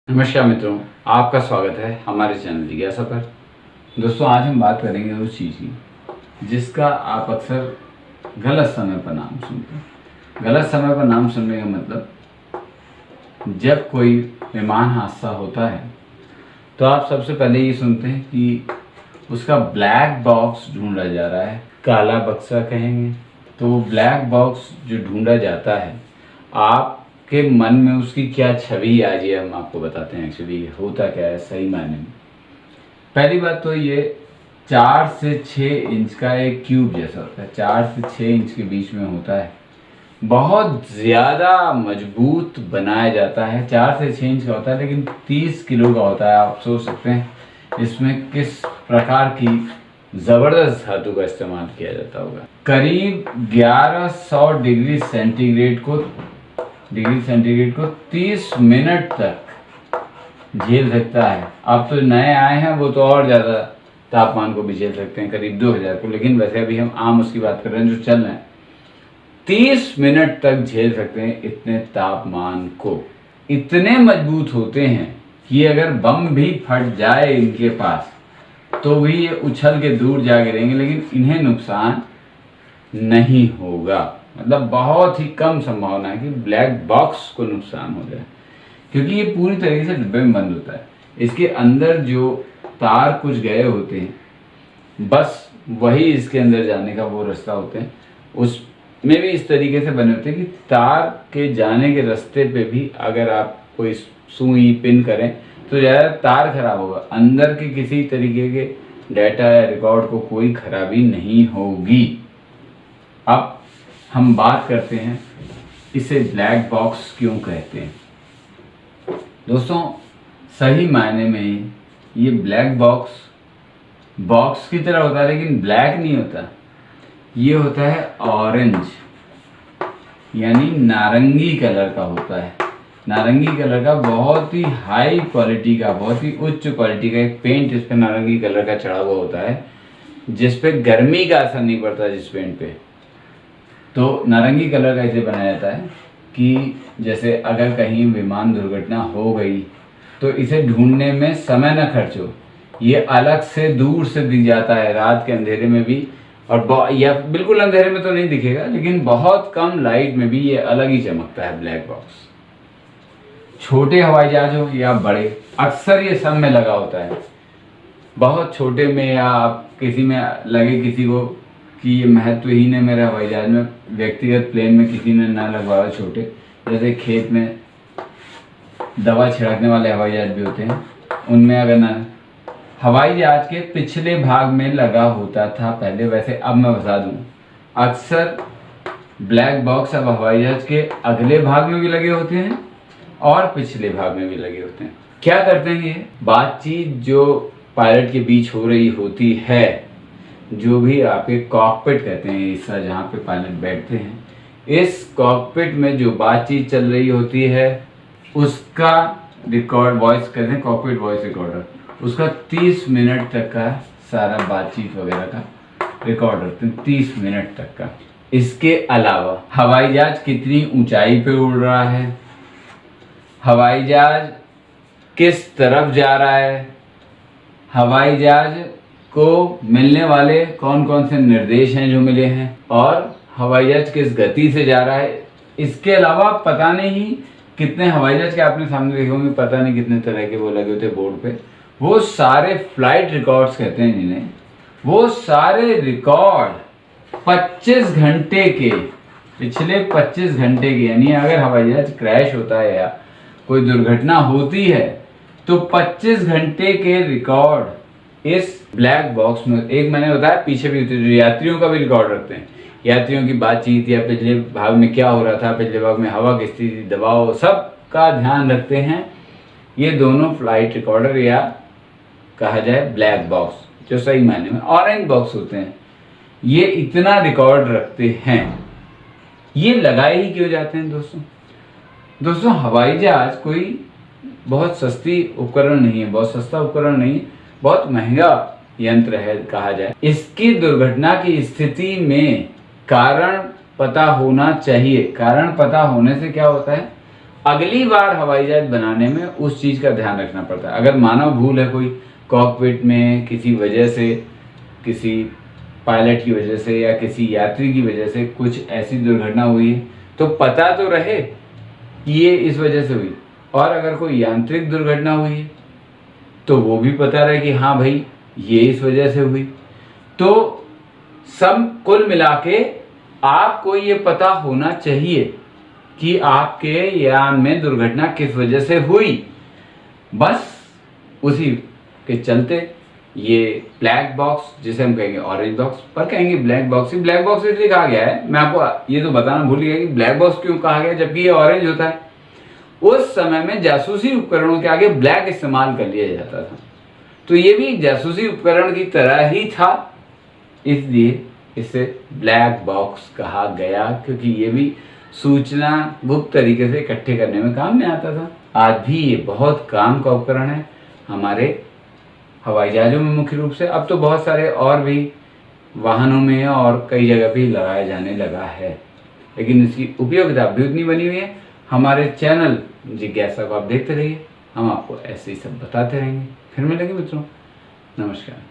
नमस्कार मित्रों, आपका स्वागत है हमारे चैनल जिज्ञासा पर। दोस्तों, आज हम बात करेंगे उस चीज़ की जिसका आप अक्सर गलत समय पर नाम सुनते हैं। गलत समय पर नाम सुनने का मतलब, जब कोई विमान हादसा होता है तो आप सबसे पहले ये सुनते हैं कि उसका ब्लैक बॉक्स ढूंढा जा रहा है, काला बक्सा कहेंगे। तो वो ब्लैक बॉक्स जो ढूंढा जाता है, आपके मन में उसकी क्या छवि आ रही है, हम आपको बताते हैं एक्चुअली होता क्या है सही मायने में। पहली बात तो ये 4 से 6 इंच का एक क्यूब जैसा होता है, 4 से 6 इंच के बीच में होता है, बहुत ज़्यादा मजबूत बनाया जाता है। 4 से 6 इंच का होता है लेकिन 30 किलो का होता है। आप सोच सकते हैं इसमें किस प्रकार की ज़बरदस्त धातु का इस्तेमाल किया जाता होगा। करीब 1100 डिग्री सेंटीग्रेड को 30 मिनट तक झेल सकता है। अब तो नए आए हैं वो तो और ज़्यादा तापमान को भी झेल सकते हैं, करीब 2000 को, लेकिन वैसे अभी हम आम उसकी बात कर रहे हैं जो चल रहे हैं। 30 मिनट तक झेल सकते हैं इतने तापमान को। इतने मजबूत होते हैं कि अगर बम भी फट जाए इनके पास तो भी ये उछल के दूर जा गिरेंगे, लेकिन इन्हें नुकसान नहीं होगा। मतलब बहुत ही कम संभावना है कि ब्लैक बॉक्स को नुकसान हो जाए, क्योंकि ये पूरी तरीके से डिब्बे में बंद होता है। इसके अंदर जो तार कुछ गए होते हैं, बस वही इसके अंदर जाने का वो रास्ता होते हैं। उसमें भी इस तरीके से बने होते हैं कि तार के जाने के रास्ते पे भी अगर आप कोई सुई पिन करें तो ज़्यादा तार खराब होगा, अंदर के किसी तरीके के डाटा या रिकॉर्ड को कोई खराबी नहीं होगी। अब हम बात करते हैं इसे ब्लैक बॉक्स क्यों कहते हैं। दोस्तों, सही मायने में ये ब्लैक बॉक्स की तरह होता है, लेकिन ब्लैक नहीं होता। ये होता है ऑरेंज, यानी नारंगी कलर का होता है। नारंगी कलर का बहुत ही हाई क्वालिटी का, बहुत ही उच्च क्वालिटी का एक पेंट इस पर नारंगी कलर का चढ़ा हुआ होता है, जिस पे गर्मी का असर नहीं पड़ता जिस पेंट पे। तो नारंगी कलर का इसे बनाया जाता है कि जैसे अगर कहीं विमान दुर्घटना हो गई तो इसे ढूंढने में समय न खर्च हो। ये अलग से दूर से दिख जाता है रात के अंधेरे में भी, और या बिल्कुल अंधेरे में तो नहीं दिखेगा, लेकिन बहुत कम लाइट में भी ये अलग ही चमकता है ब्लैक बॉक्स। छोटे हवाई जहाज हो या बड़े, अक्सर ये सब में लगा होता है। बहुत छोटे में या आप किसी में लगे किसी को कि ये महत्वहीन है मेरे हवाई जहाज में, व्यक्तिगत प्लेन में किसी ने ना लगवाया, छोटे जैसे खेत में दवा छिड़कने वाले हवाई जहाज भी होते हैं, उनमें अगर ना, हवाई जहाज के पिछले भाग में लगा होता था पहले, वैसे अब मैं बता दूं अक्सर ब्लैक बॉक्स अब हवाई जहाज के अगले भाग में भी लगे होते हैं और पिछले भाग में भी लगे होते हैं। क्या करते हैं ये बातचीत जो पायलट के बीच हो रही होती है, जो भी आपके कॉकपिट कहते हैं, हिस्सा जहाँ पे पायलट बैठते हैं, इस कॉकपिट में जो बातचीत चल रही होती है उसका रिकॉर्ड वॉइस कहते हैं, कॉकपिट वॉइस रिकॉर्डर। उसका 30 मिनट तक का सारा बातचीत वगैरह का रिकॉर्ड रखते हैं, 30 मिनट तक का। इसके अलावा हवाई जहाज कितनी ऊंचाई पे उड़ रहा है, हवाई जहाज किस तरफ जा रहा है, हवाई जहाज को मिलने वाले कौन कौन से निर्देश हैं जो मिले हैं, और हवाई जहाज किस गति से जा रहा है। इसके अलावा पता नहीं कितने हवाई जहाज के आपने सामने देखे होंगे, पता नहीं कितने तरह के वो लगे होते बोर्ड पे, वो सारे फ्लाइट रिकॉर्ड्स कहते हैं जिन्हें, वो सारे रिकॉर्ड 25 घंटे के, पिछले 25 घंटे के, यानी अगर हवाई जहाज क्रैश होता है या कोई दुर्घटना होती है तो 25 घंटे के रिकॉर्ड इस ब्लैक बॉक्स में, एक मैंने बताया पीछे भी होते हैं, जो यात्रियों का भी रिकॉर्ड रखते हैं, यात्रियों की बातचीत या पिछले भाग में क्या हो रहा था, पिछले भाग में हवा की स्थिति, दबाव, सब का ध्यान रखते हैं। ये दोनों फ्लाइट रिकॉर्डर या कहा जाए ब्लैक बॉक्स, जो सही मायने में ऑरेंज बॉक्स होते हैं, ये इतना रिकॉर्ड रखते हैं। ये लगाए ही क्यों जाते हैं दोस्तों, हवाई जहाज कोई बहुत सस्ती उपकरण नहीं है, बहुत सस्ता उपकरण नहीं है, बहुत महंगा यंत्र है कहा जाए। इसकी दुर्घटना की स्थिति में कारण पता होना चाहिए। कारण पता होने से क्या होता है, अगली बार हवाई जहाज बनाने में उस चीज़ का ध्यान रखना पड़ता है। अगर मानव भूल है कोई कॉकपिट में किसी वजह से, किसी पायलट की वजह से या किसी यात्री की वजह से कुछ ऐसी दुर्घटना हुई है तो पता तो रहे कि ये इस वजह से हुई। और अगर कोई यांत्रिक दुर्घटना हुई है तो वो भी पता रहे कि हाँ भाई ये इस वजह से हुई। तो सब कुल मिला के आपको ये पता होना चाहिए कि आपके यान में दुर्घटना किस वजह से हुई। बस उसी के चलते ये ब्लैक बॉक्स, जिसे हम कहेंगे ऑरेंज बॉक्स, पर कहेंगे ब्लैक बॉक्स। ब्लैक बॉक्स इसलिए कहा गया है, मैं आपको ये तो बताना भूल गया कि ब्लैक बॉक्स क्यों कहा गया जबकि ये ऑरेंज होता है। उस समय में जासूसी उपकरणों के आगे ब्लैक इस्तेमाल कर लिया जाता था, तो ये भी एक जासूसी उपकरण की तरह ही था, इसलिए इसे ब्लैक बॉक्स कहा गया, क्योंकि ये भी सूचना गुप्त तरीके से इकट्ठे करने में काम में आता था। आज भी ये बहुत काम का उपकरण है हमारे हवाई जहाज़ों में मुख्य रूप से। अब तो बहुत सारे और भी वाहनों में और कई जगह भी लगाया जाने लगा है, लेकिन इसकी उपयोगिता भी उतनी बनी हुई है। हमारे चैनल जिज्ञासा को आप देखते रहिए, हम आपको ऐसे ही सब बताते रहेंगे। फिर मिलेंगे मित्रों, नमस्कार।